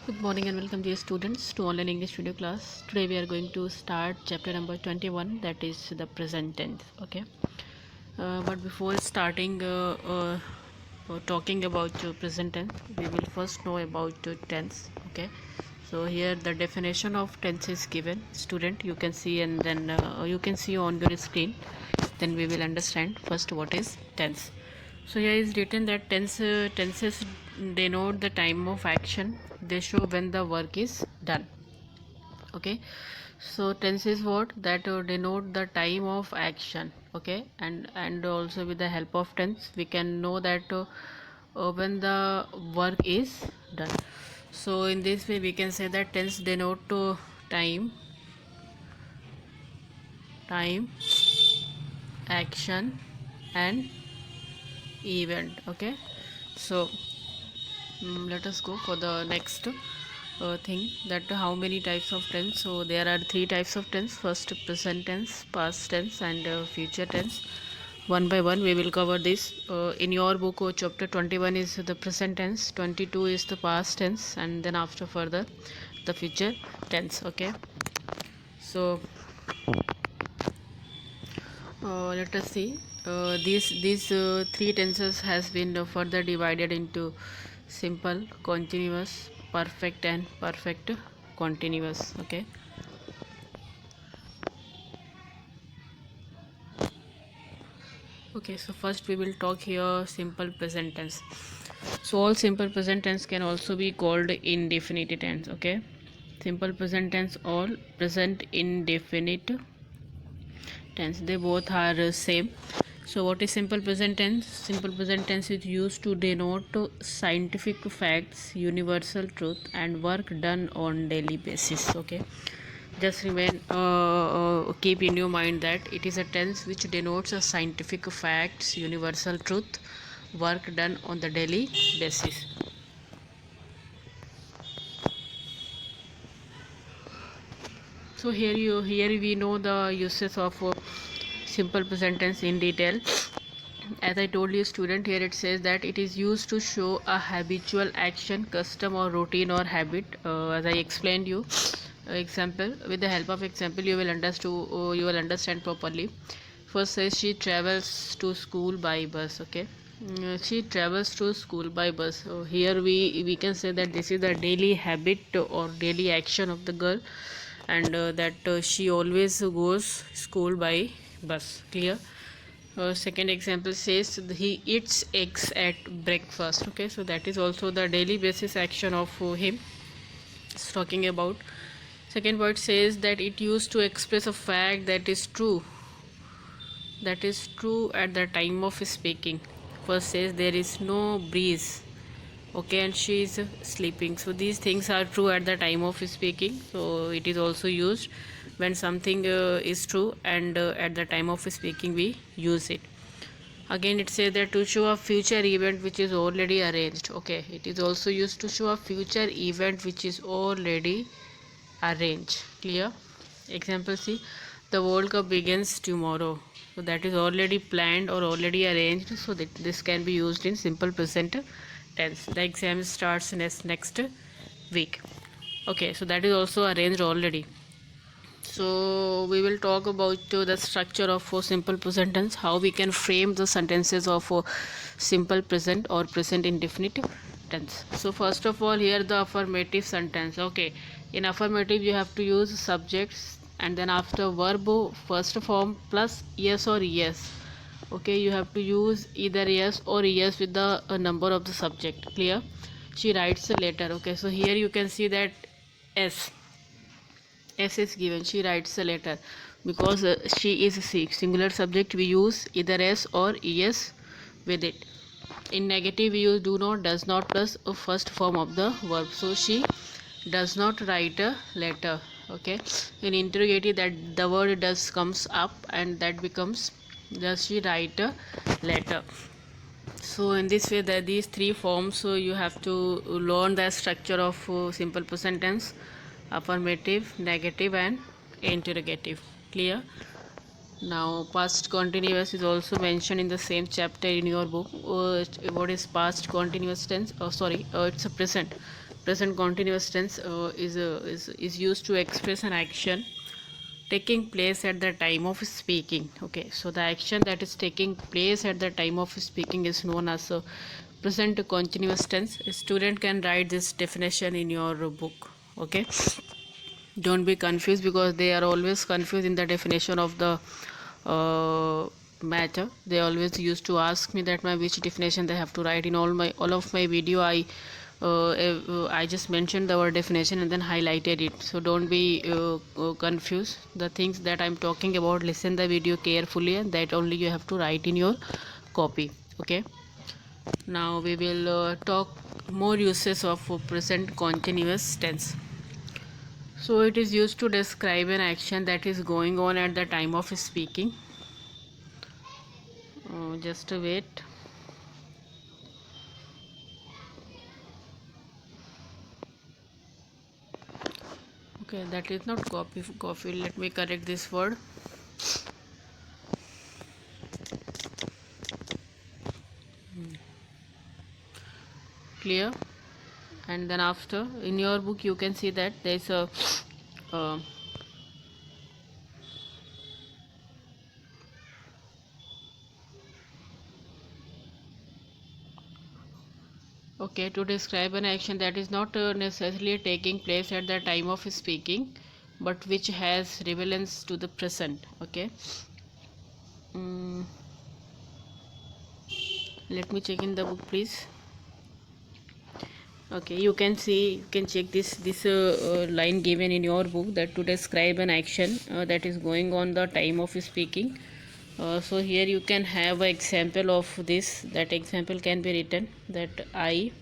Good morning and welcome dear students to online English video class. Today we are going to start chapter number 21, that is the present tense. Okay. But before starting talking about present tense, we will first know about tense. Okay. So here the definition of tense is given. Student, you can see, and then you can see on your screen. Then we will understand first what is tense. So here is written that tenses denote the time of action. They show when the work is done. Okay. So tense is what that denote the time of action. Okay, and also with the help of tense we can know that when the work is done. So in this way we can say that tense denote time, time, action, and event. Okay. So let us go for the next thing, that how many types of tense. So there are three types of tense: first present tense, past tense, and future tense. One by one we will cover this. In your book chapter 21 is the present tense, 22 is the past tense, and then after further the future tense. Okay. So let us see. These three tenses has been further divided into simple, continuous, perfect, and perfect continuous. Okay. Okay. So first we will talk here simple present tense. So all simple present tense can also be called indefinite tense. Okay. Simple present tense, all present indefinite tense, they both are same. So what is simple present tense? Simple present tense is used to denote scientific facts, universal truth, and work done on daily basis. Okay, just remain keep in your mind that it is a tense which denotes a scientific facts, universal truth, work done on the daily basis. So here we know the uses of simple present tense in detail. As I told you student, here it says that it is used to show a habitual action, custom, or routine or habit. As I explained you example, with the help of example you will understand properly. First says she travels to school by bus. Okay. She travels to school by bus. So here we can say that this is the daily habit or daily action of the girl, and that she always goes school by bus. Clear? Second example says he eats eggs at breakfast. Okay, so that is also the daily basis action of him. It's talking about. Second word says that it used to express a fact that is true, that is true at the time of speaking. First says there is no breeze. Okay, and she is sleeping. So these things are true at the time of speaking. So it is also used when something is true, and at the time of speaking we use it. Again it says that to show a future event which is already arranged. Okay, it is also used to show a future event which is already arranged. Clear? Example C, the World Cup begins tomorrow. So that is already planned or already arranged. So that this can be used in simple present tense. The exam starts next week. Okay, so that is also arranged already. So we will talk about the structure of simple present tense, how we can frame the sentences of simple present or present indefinite tense. So first of all, here the affirmative sentence. Okay, in affirmative you have to use subjects, and then after verb first form plus yes or yes. Okay, you have to use either yes or yes with the number of the subject. Clear? She writes a letter. Okay, so here you can see that s is given. She writes a letter because she is singular subject. We use either s or es with it. In negative we use do not, does not plus a first form of the verb. So she does not write a letter. Okay. In interrogative, that the word does comes up, and that becomes does she write a letter. So in this way, these three forms, so you have to learn the structure of simple present tense: affirmative, negative, and interrogative. Clear? Now past continuous is also mentioned in the same chapter in your book. What is past continuous tense? Oh sorry, it's a present. present continuous tense is used to express an action taking place at the time of speaking. Okay, so the action that is taking place at the time of speaking is known as present continuous tense. A student can write this definition in your book. Okay, don't be confused, because they are always confused in the definition of the matter. They always used to ask me that my which definition they have to write. In all of my video, I just mentioned the word definition and then highlighted it. So don't be confused. The things that I'm talking about, listen the video carefully, and that only you have to write in your copy. Okay, now we will talk more uses of present continuous tense. So it is used to describe an action that is going on at the time of speaking. Just wait. Okay, that is not coffee. Let me correct this word. Clear? And then after, in your book you can see that there is a okay, to describe an action that is not necessarily taking place at the time of speaking, but which has relevance to the present. Okay, let me check in the book, please. Okay, you can see, you can check this line given in your book, that to describe an action that is going on the time of speaking. So here you can have an example of this. That example can be written that I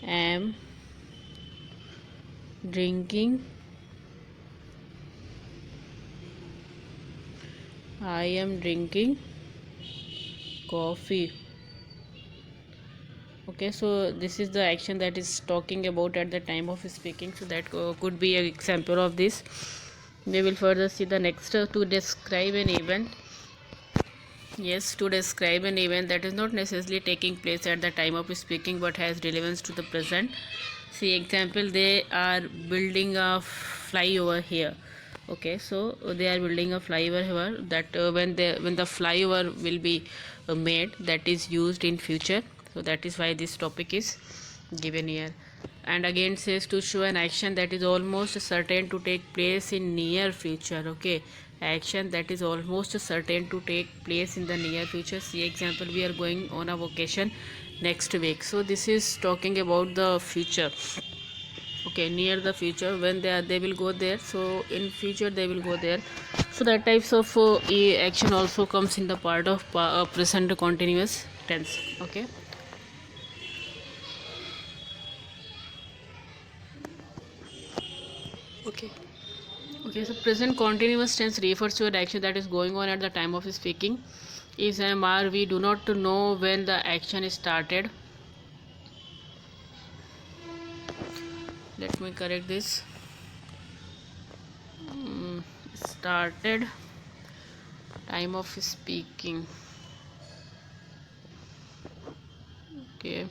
am drinking coffee. Okay, so this is the action that is talking about at the time of speaking. So that could be an example of this. We will further see the next to describe an event. Yes, to describe an event that is not necessarily taking place at the time of speaking but has relevance to the present. See example, they are building a flyover here. Okay, so they are building a flyover here, that when the flyover will be made, that is used in future. So that is why this topic is given here. And again says to show an action that is almost certain to take place in near future. Okay, action that is almost certain to take place in the near future. See example, we are going on a vacation next week. So this is talking about the future. Okay, near the future, when they will go there. So in future they will go there. So that types of action also comes in the part of present continuous tense. Okay. Okay, so present continuous tense refers to an action that is going on at the time of speaking. Is MR, we do not know when the action is started. Let me correct this. Started, time of speaking. Okay,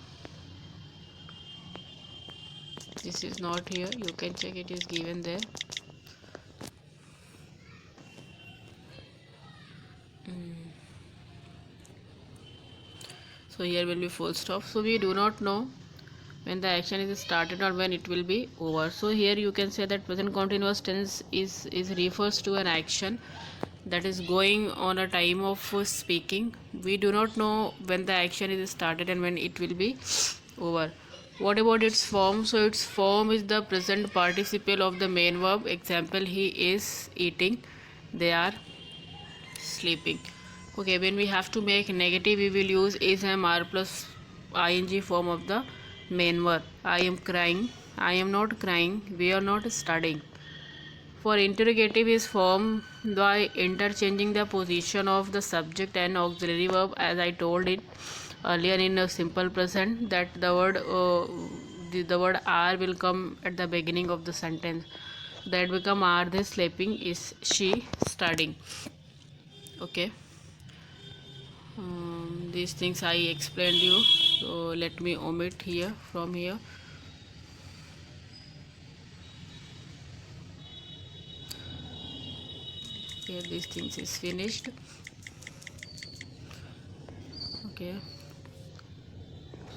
this is not here, you can check, it is given there. So here will be full stop. So we do not know when the action is started or when it will be over. So here you can say that present continuous tense is refers to an action that is going on a time of speaking. We do not know when the action is started and when it will be over. What about its form? So its form is the present participle of the main verb. Example, he is eating, they are sleeping. Okay, when we have to make negative, we will use is, am, are plus ing form of the main verb. I am crying, I am not crying, we are not studying. For interrogative is formed by interchanging the position of the subject and auxiliary verb, as I told it earlier in a simple present, that the word are will come at the beginning of the sentence. That become are they sleeping, is she studying. Okay, these things I explained you, so let me omit here from here. here these things is finished. Okay,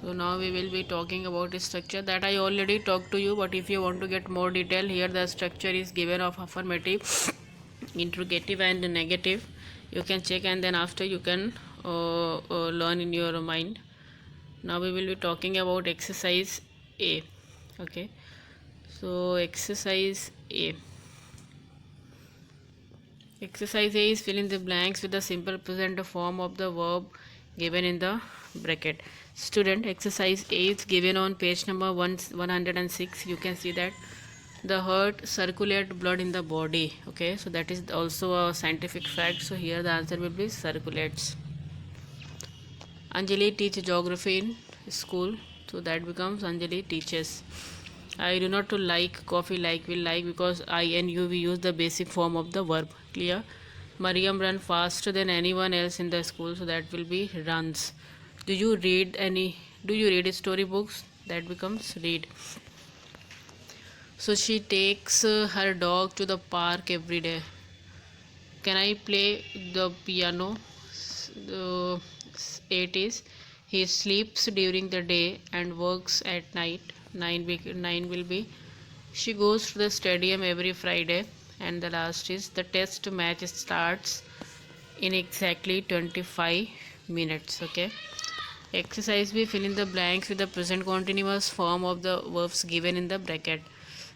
so now we will be talking about the structure that I already talked to you, but if you want to get more detail, here the structure is given of affirmative, interrogative and negative. You can check, and then after you can learn in your mind. Now we will be talking about exercise A. Okay, so exercise A. Exercise A is fill in the blanks with the simple present form of the verb given in the bracket. Student, exercise A is given on page number 106. You can see that the heart circulate blood in the body. Okay, so that is also a scientific fact. So here the answer will be circulates. Anjali teach geography in school, so that becomes Anjali teaches. I do not to like coffee, like will like, because I and you we use the basic form of the verb. Clear? Mariam run faster than anyone else in the school, so that will be runs. Do you read storybooks? That becomes read. So she takes her dog to the park every day. Can I play the piano? The 8 is he sleeps during the day and works at night. 9 will be she goes to the stadium every Friday. And the last is the test match starts in exactly 25 minutes. Okay, exercise B, fill in the blanks with the present continuous form of the verbs given in the bracket.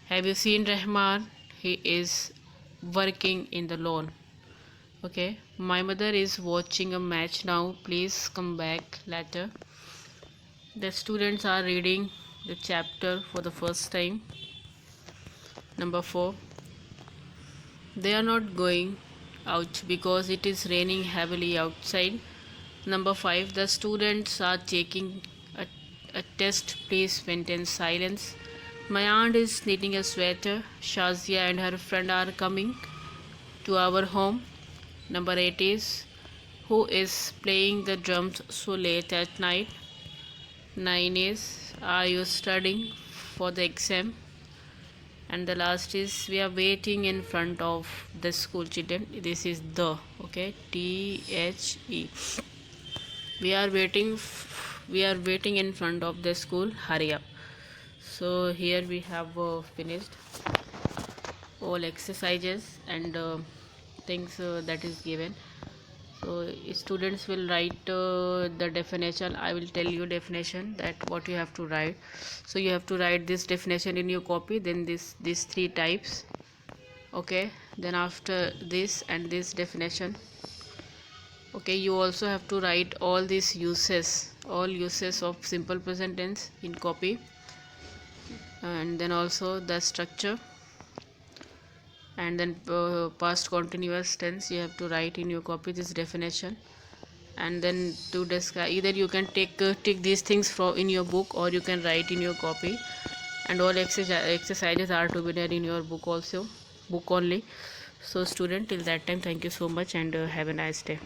Have you seen Rahman? He is working in the lawn. Okay, my mother is watching a match now, please come back later. The students are reading the chapter for the first time. Number 4, they are not going out because it is raining heavily outside. Number 5, the students are taking a test, please maintain silence. My aunt is knitting a sweater. Shazia and her friend are coming to our home. Number 8 is who is playing the drums so late at night. 9 is are you studying for the exam? And the last is we are waiting in front of the school. Children, this is the, okay, THE. We are waiting in front of the school. Hurry up. So here we have finished all exercises and things that is given. So students will write the definition. I will tell you definition that what you have to write. So you have to write this definition in your copy, then these 3 types. Okay, then after this and this definition, okay, you also have to write all these uses, all uses of simple present tense in copy, and then also the structure, and then past continuous tense you have to write in your copy this definition. And then to describe, either you can take these things from in your book, or you can write in your copy. And all exercises are to be there in your book also, book only. So student, till that time, thank you so much, and have a nice day.